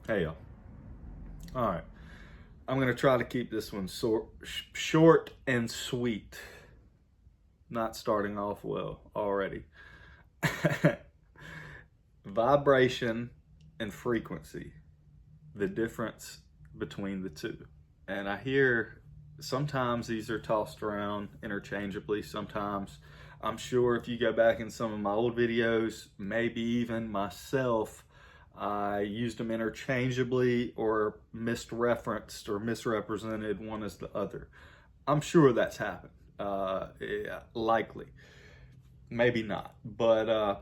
Hey y'all. All right. I'm going to try to keep this one short and sweet. Not starting off well already. Vibration and frequency, the difference between the two. And I hear sometimes these are tossed around interchangeably. Sometimes, I'm sure if you go back in some of my old videos, maybe even myself, I used them interchangeably or misreferenced or misrepresented one as the other. I'm sure that's happened. Yeah, likely. Maybe not. But,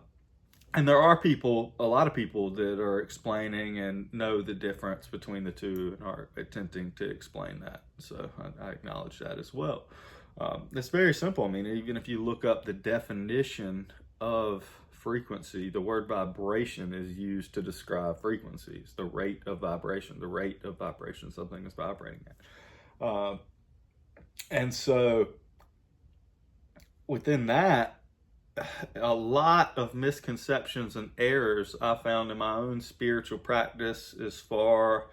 and there are people, a lot of people that are explaining and know the difference between the two and are attempting to explain that. So I acknowledge that as well. It's very simple. I mean, even if you look up the definition of frequency, the word vibration is used to describe frequencies, the rate of vibration, something is vibrating at. And so within that, a lot of misconceptions and errors I found in my own spiritual practice, as far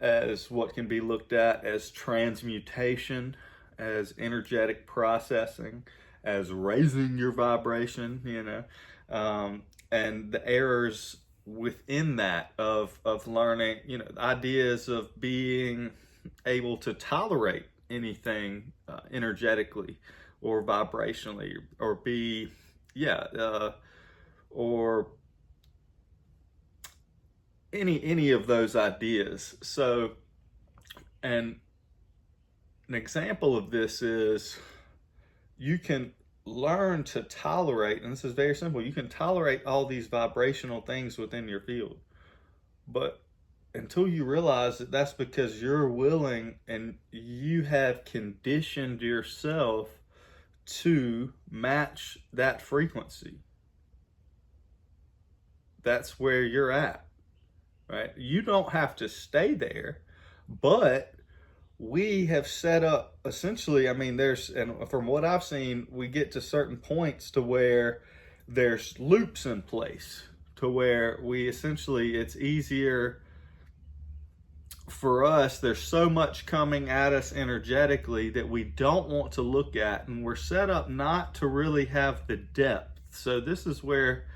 as what can be looked at as transmutation, as energetic processing, as raising your vibration, and the errors within that of learning, ideas of being able to tolerate anything energetically or vibrationally, or be, or any of those ideas. So, and an example of this is you can learn to tolerate, and this is very simple, you can tolerate all these vibrational things within your field. But until you realize that that's because you're willing and you have conditioned yourself to match that frequency, that's where you're at, right? You don't have to stay there, but we have set up, essentially, I mean, and from what I've seen, we get to certain points to where there's loops in place to where we essentially, it's easier for us, there's so much coming at us energetically that we don't want to look at, and we're set up not to really have the depth. So this is where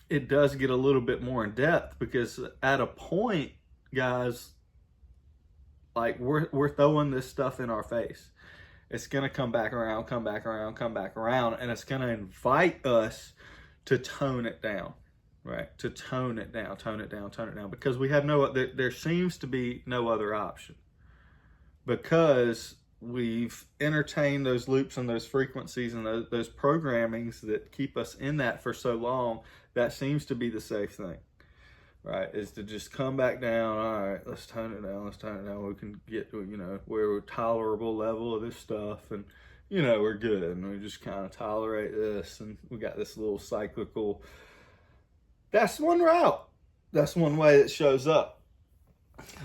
it does get a little bit more in depth, because at a point, guys, like we're throwing this stuff in our face. It's going to come back around, and it's going to invite us to tone it down. Right, to tone it down, because we have there seems to be no other option, because we've entertained those loops and those frequencies and those programmings that keep us in that for so long. That seems to be the safe thing, right, is to just come back down. All right, let's tone it down. We can get to, we're a tolerable level of this stuff, and we're good, and we just kind of tolerate this, and we got this little cyclical. That's one route. That's one way it shows up.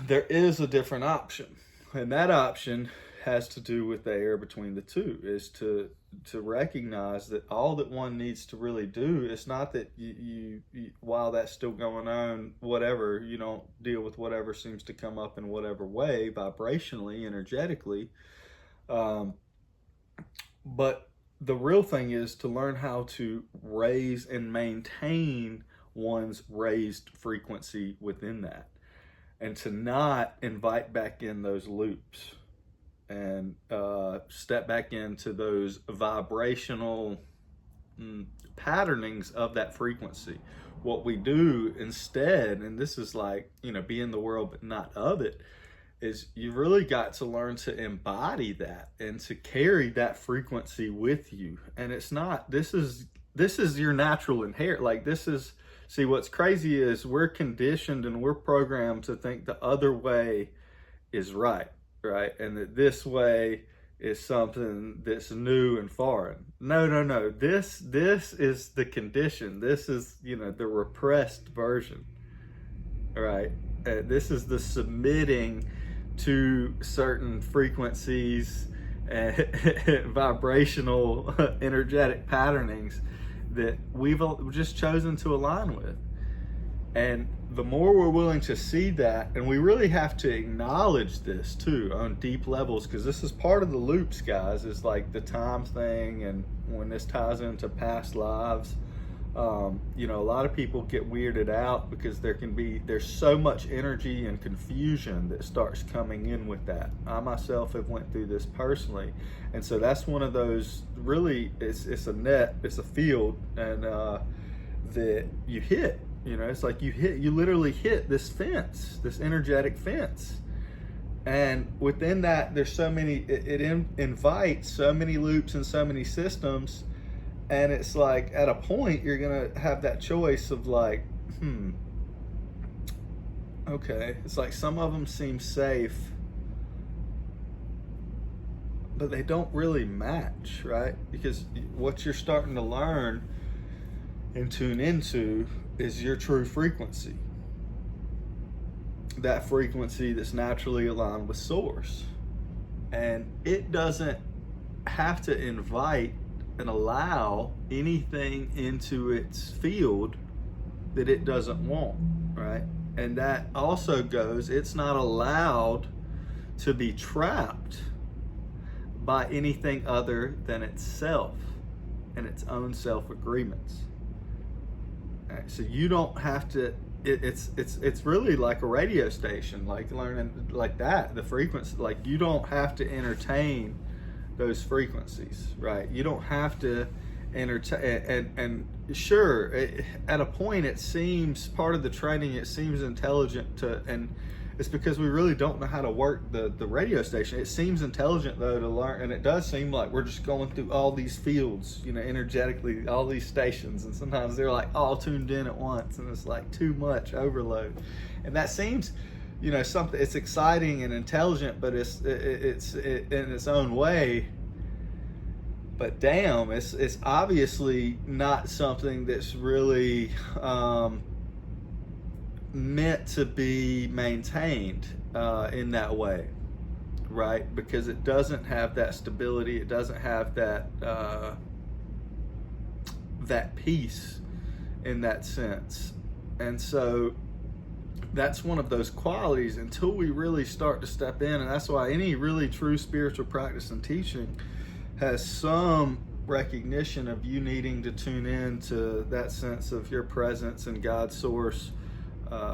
There is a different option. And that option has to do with the air between the two, is to recognize that all that one needs to really do is not that you while that's still going on, whatever, you don't deal with whatever seems to come up in whatever way, vibrationally, energetically. But the real thing is to learn how to raise and maintain one's raised frequency within that, and to not invite back in those loops and step back into those vibrational patternings of that frequency. What we do instead, and this is like, be in the world but not of it, is you really got to learn to embody that and to carry that frequency with you. And it's not, this is your natural inherent, like this is, see, what's crazy is we're conditioned and we're programmed to think the other way is right? And that this way is something that's new and foreign. No. This is the condition. This is, the repressed version, right? This is the submitting to certain frequencies and vibrational, energetic patternings that we've just chosen to align with. And the more we're willing to see that, and we really have to acknowledge this too on deep levels, because this is part of the loops, guys, is like the time thing, and when this ties into past lives, you know, a lot of people get weirded out because there's so much energy and confusion that starts coming in with that. I myself have went through this personally, and so that's one of those, really, it's a net, it's a field, and that you hit. You know, it's like you literally hit this fence, this energetic fence. And within that, there's so many, it invites so many loops and so many systems. And it's like, at a point, you're going to have that choice of like, okay. It's like some of them seem safe, but they don't really match, right? Because what you're starting to learn and tune into is your true frequency. That frequency that's naturally aligned with source. And it doesn't have to invite and allow anything into its field that it doesn't want, right? And that also goes, it's not allowed to be trapped by anything other than itself and its own self-agreements. Right, so you don't have to, it's really like a radio station, like learning like that, the frequency, like you don't have to entertain those frequencies, right? You don't have to entertain, and sure, at a point it seems, part of the training, it seems intelligent to, and it's because we really don't know how to work the radio station. It seems intelligent though to learn, and it does seem like we're just going through all these fields, you know, energetically, all these stations, and sometimes they're like all tuned in at once, and it's like too much overload. And that seems, you know, something, it's exciting and intelligent, but it's in its own way. But damn, it's obviously not something that's really meant to be maintained in that way, right? Because it doesn't have that stability, it doesn't have that that peace in that sense. And so that's one of those qualities until we really start to step in. And that's why any really true spiritual practice and teaching has some recognition of you needing to tune in to that sense of your presence and God's source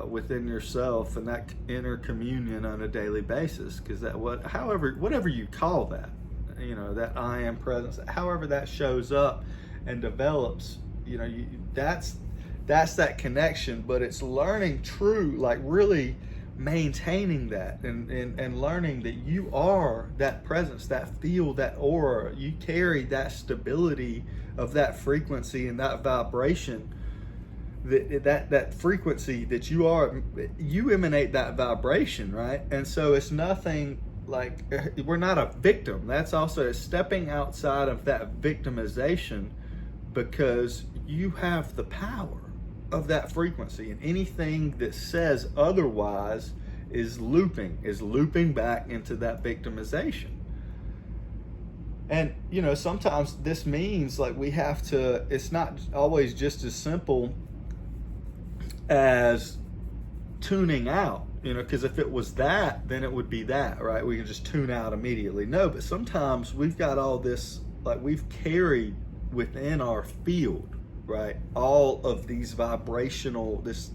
within yourself, and that inner communion on a daily basis. Because that, whatever you call that, you know, that I am presence, however that shows up and develops, you know, that's that connection. But it's learning true, like really maintaining that, and learning that you are that presence, that field, that aura. You carry that stability of that frequency and that vibration. That frequency that you are, you emanate that vibration, right? And so it's nothing like, we're not a victim. That's also stepping outside of that victimization, because you have the power of that frequency, and anything that says otherwise is looping back into that victimization. And you know, sometimes this means like we have to, it's not always just as simple as tuning out, you know, because if it was that, then it would be that, right? We can just tune out immediately. No, but sometimes we've got all this, like we've carried within our field, right, all of these vibrational, this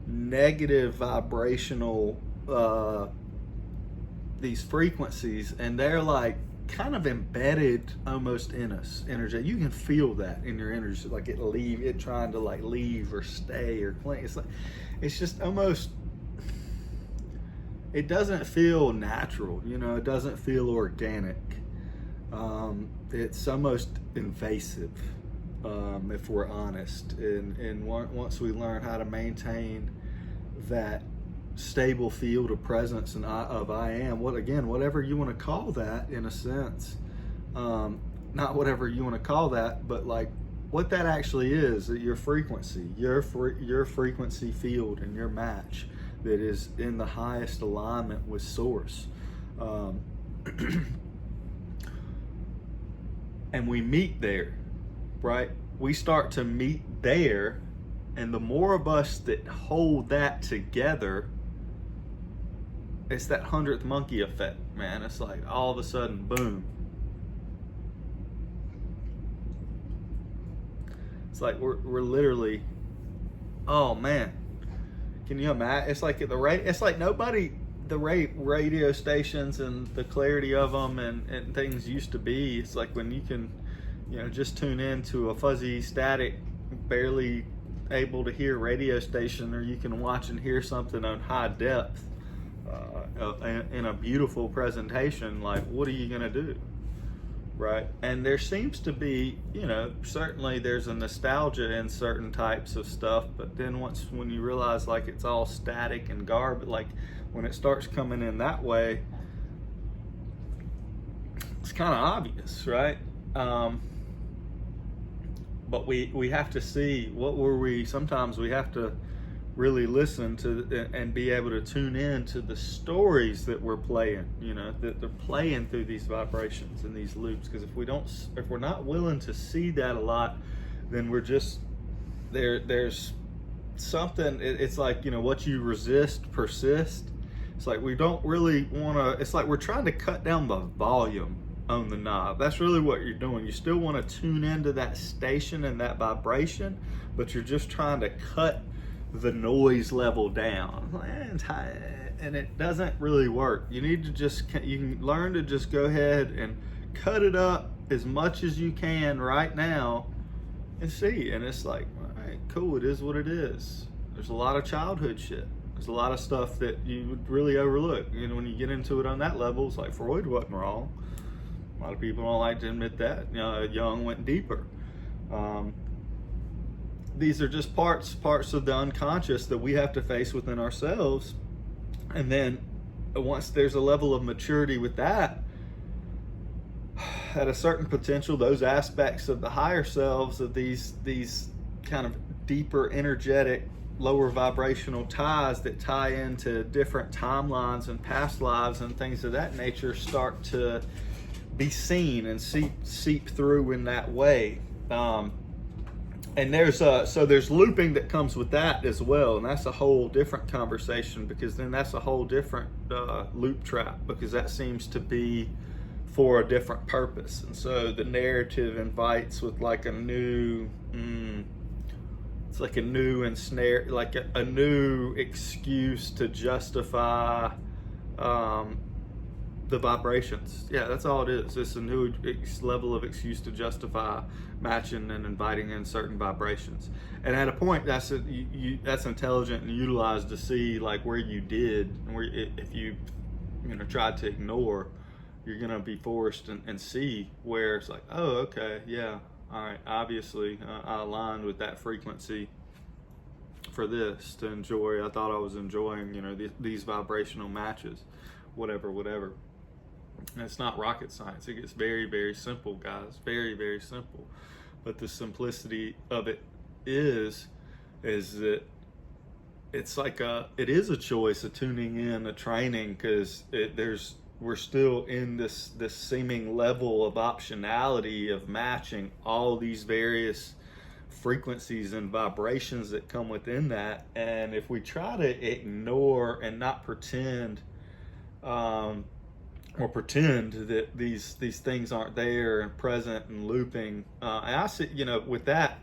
negative vibrational, these frequencies, and they're like kind of embedded almost in us, energy. You can feel that in your energy, like it trying to like leave or stay or cling. It's like, it's just almost, it doesn't feel natural, you know, it doesn't feel organic. It's almost invasive, if we're honest. And once we learn how to maintain that stable field of presence and of I am, whatever you want to call that, in a sense, not whatever you want to call that, but like what that actually is, your frequency, your frequency field and your match that is in the highest alignment with source. And we meet there, right? We start to meet there And the more of us that hold that together, it's that 100th monkey effect, man. It's like all of a sudden, boom. It's like we're literally, oh man, can you imagine? It's like it's like nobody, the radio stations and the clarity of them and things used to be. It's like when you can, just tune in to a fuzzy, static, barely able to hear radio station, or you can watch and hear something on high depth in a beautiful presentation. Like, what are you gonna do? Right? And there seems to be, certainly there's a nostalgia in certain types of stuff, but then when you realize like it's all static and garbage, like when it starts coming in that way, it's kind of obvious, right? But we have to see sometimes we have to really listen to and be able to tune in to the stories that we're playing, that they're playing through these vibrations and these loops. Because if we're not willing to see that a lot, then we're just there's something. It's like, what you resist persists. It's like we don't really want to. It's like we're trying to cut down the volume on the knob. That's really what you're doing. You still want to tune into that station and that vibration, but you're just trying to cut the noise level down, and it doesn't really work. You need to you can learn to just go ahead and cut it up as much as you can right now and see. And it's like, all right, cool, it is what it is. There's a lot of childhood shit. There's a lot of stuff that you would really overlook. When you get into it on that level, it's like Freud wasn't wrong. A lot of people don't like to admit that. Jung went deeper. These are just parts of the unconscious that we have to face within ourselves. And then once there's a level of maturity with that, at a certain potential, those aspects of the higher selves, of these kind of deeper energetic, lower vibrational ties that tie into different timelines and past lives and things of that nature, start to be seen and seep through in that way. And there's looping that comes with that as well, and that's a whole different conversation, because then that's a whole different loop trap, because that seems to be for a different purpose. And so the narrative invites with like a new, it's like a new ensnare, like a new excuse to justify the vibrations. Yeah, that's all it is. It's a new level of excuse to justify matching and inviting in certain vibrations. And at a point, that's intelligent and utilized to see like where you did, and where if you tried to ignore, you're gonna be forced and see where it's like, oh, okay, yeah, all right, obviously I aligned with that frequency for this to enjoy. I thought I was enjoying these vibrational matches, whatever. And it's not rocket science. It gets very, very simple, guys. Very, very simple. But the simplicity of it is that it's like it is a choice of tuning in, a training, because we're still in this seeming level of optionality of matching all these various frequencies and vibrations that come within that. And if we try to ignore and not pretend, or pretend that these things aren't there and present and looping, and I see, with that,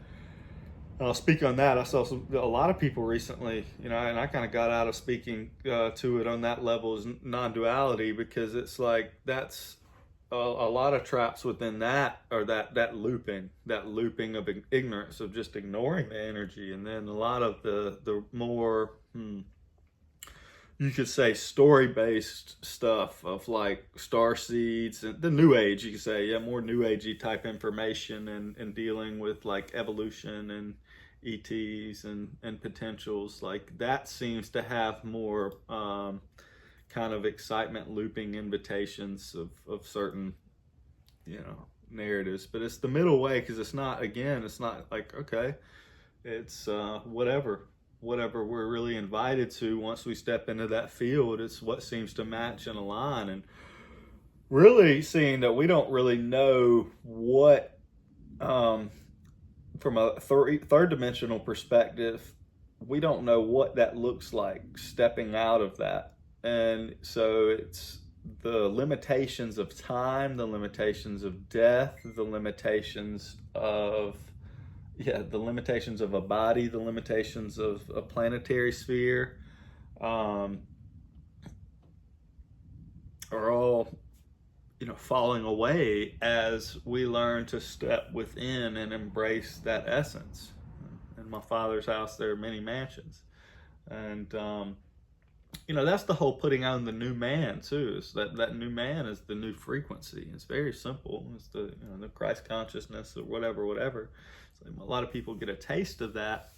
I'll speak on that. I saw a lot of people recently, and I kind of got out of speaking to it on that level as non-duality, because it's like that's a lot of traps within that, or that looping of ignorance, of just ignoring the energy. And then a lot of the more you could say story-based stuff of like star seeds and the new age, you could say, yeah, more new agey type information, and dealing with like evolution and ETs and potentials. Like that seems to have more kind of excitement looping invitations of certain narratives. But it's the middle way, because it's not like, okay, it's whatever we're really invited to. Once we step into that field, it's what seems to match and align. And really seeing that we don't really know what from a third dimensional perspective, we don't know what that looks like stepping out of that. And so it's the limitations of time, the limitations of death, the limitations of the limitations of a body, the limitations of a planetary sphere, um, are all falling away as we learn to step within and embrace that essence. In my Father's house there are many mansions, and that's the whole putting on the new man too. Is that new man is the new frequency. It's very simple. It's the Christ consciousness or whatever. So a lot of people get a taste of that.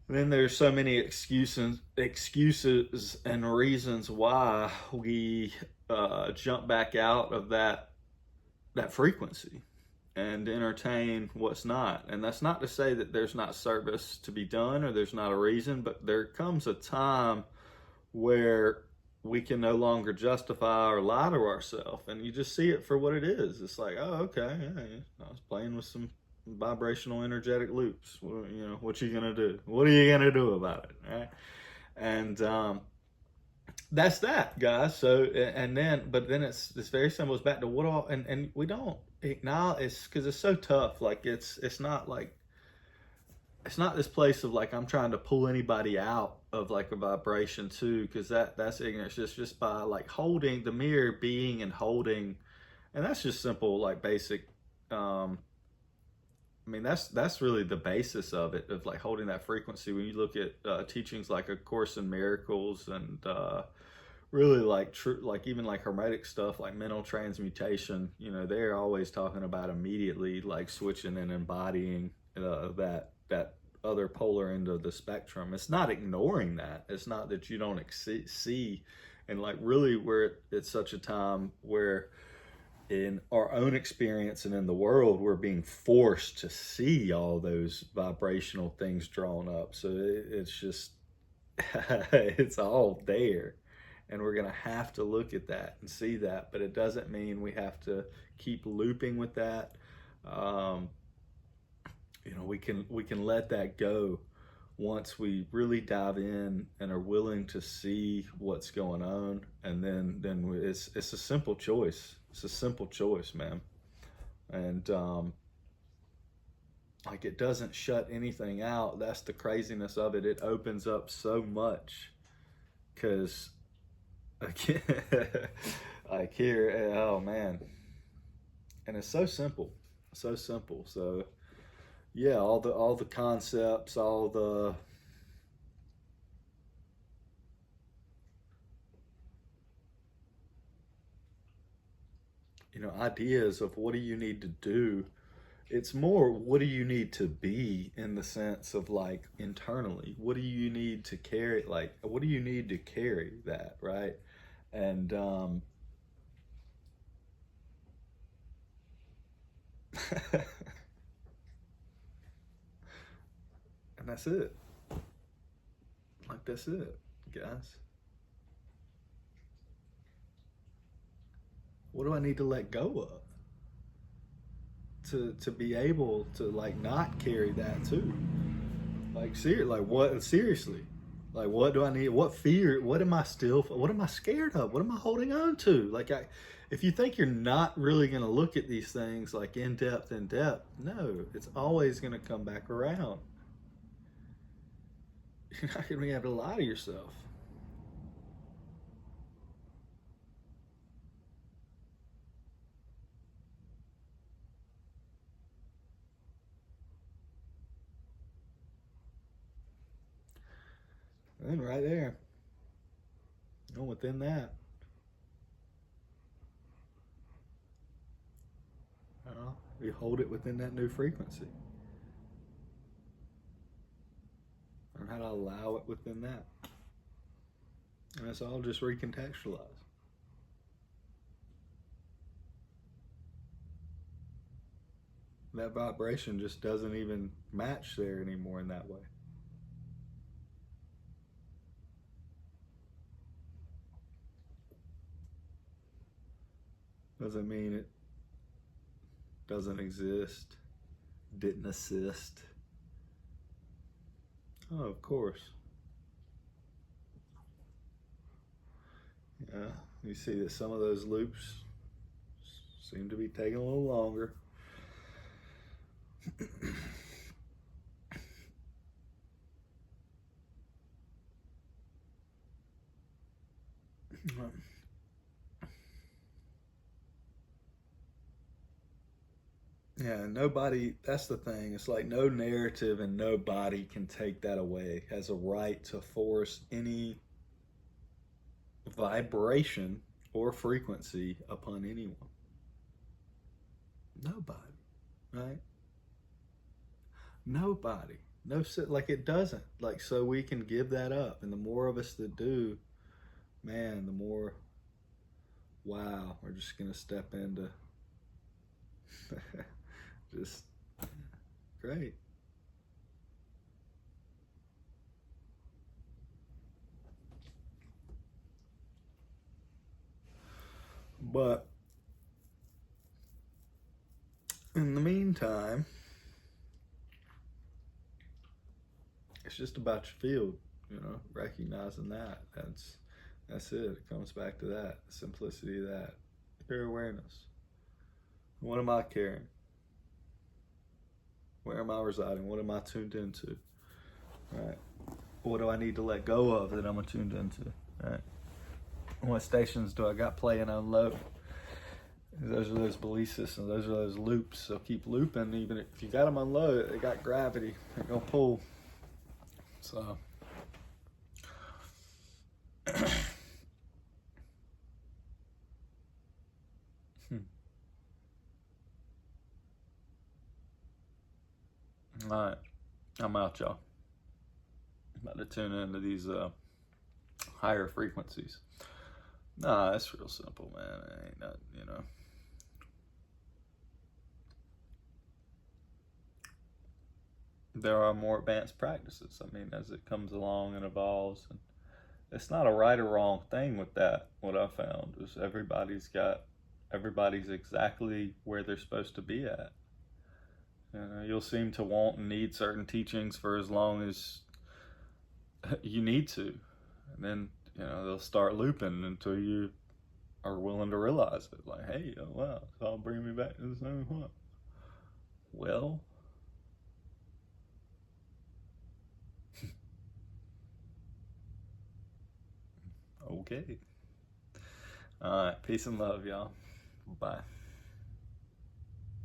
And then there's so many excuses and reasons why we jump back out of that frequency and entertain what's not. And that's not to say that there's not service to be done or there's not a reason, but there comes a time where we can no longer justify or lie to ourselves, and you just see it for what it is. It's like, oh, okay, yeah, I was playing with some vibrational energetic loops. Well, what you gonna do? What are you gonna do about it, right? And that's that, guys. So, and then, but then it's very simple. It's back to what all, and we don't acknowledge. It's because it's so tough. Like it's not like, it's not this place of like I'm trying to pull anybody out of like a vibration too, because that's ignorance. Just by like holding the mere being and holding, and that's just simple like basic. I mean that's really the basis of it, of like holding that frequency. When you look at teachings like A Course in Miracles and really like true, like even like Hermetic stuff like mental transmutation, they're always talking about immediately like switching and embodying that other polar end of the spectrum. It's not ignoring that. It's not that you don't see, and like really we're at such a time where in our own experience and in the world we're being forced to see all those vibrational things drawn up. So it's just it's all there, and we're gonna have to look at that and see that, but it doesn't mean we have to keep looping with that. We can let that go once we really dive in and are willing to see what's going on, and then it's a simple choice. It's a simple choice, man, and like it doesn't shut anything out. That's the craziness of it. It opens up so much, because again, like here, oh man, and it's so simple, so simple. So yeah, all the concepts, all the ideas of what do you need to do. It's more what do you need to be, in the sense of like internally. What do you need to carry? Like what do you need to carry that, right? And and that's it. Like that's it, guys. What do I need to let go of to be able to like not carry that too? Like seriously, like what do I need? What fear? What am I scared of? What am I holding on to? Like if you think you're not really going to look at these things like in depth, no, it's always going to come back around. You're not going to have to lie to yourself. And right there, within that, we hold it within that new frequency. Learn how to allow it within that. And it's all just recontextualized. That vibration just doesn't even match there anymore in that way. Doesn't mean it doesn't exist. didn't assist. Oh, of course. Yeah, you see that some of those loops seem to be taking a little longer. Yeah, nobody, that's the thing. It's like no narrative and nobody can take that away, has a right to force any vibration or frequency upon anyone. Nobody, right? Nobody. No, like it doesn't. Like, so we can give that up. And the more of us that do, man, the more, wow, we're just going to step into just great. But in the meantime, it's just about your field, you know, recognizing that. That's it. It comes back to that, the simplicity of that. Pure awareness. What am I carrying? Where am I residing? What am I tuned into? Right. What do I need to let go of that I'm attuned into? Right. What stations do I got playing on low? Those are those belief systems. Those are those loops. They'll keep looping. Even if you got them on low, they got gravity. They're gonna pull. So. All right, I'm out, y'all. I'm about to tune into these higher frequencies. Nah, it's real simple, man. It ain't nothing, you know. There are more advanced practices. I mean, as it comes along and evolves, and it's not a right or wrong thing with that. What I found is everybody's exactly where they're supposed to be at. You'll seem to want and need certain teachings for as long as you need to, and then they'll start looping until you are willing to realize it. Like, hey, oh wow, it's all bringing me back to the same point. Well, okay. All right, peace and love, y'all. Bye.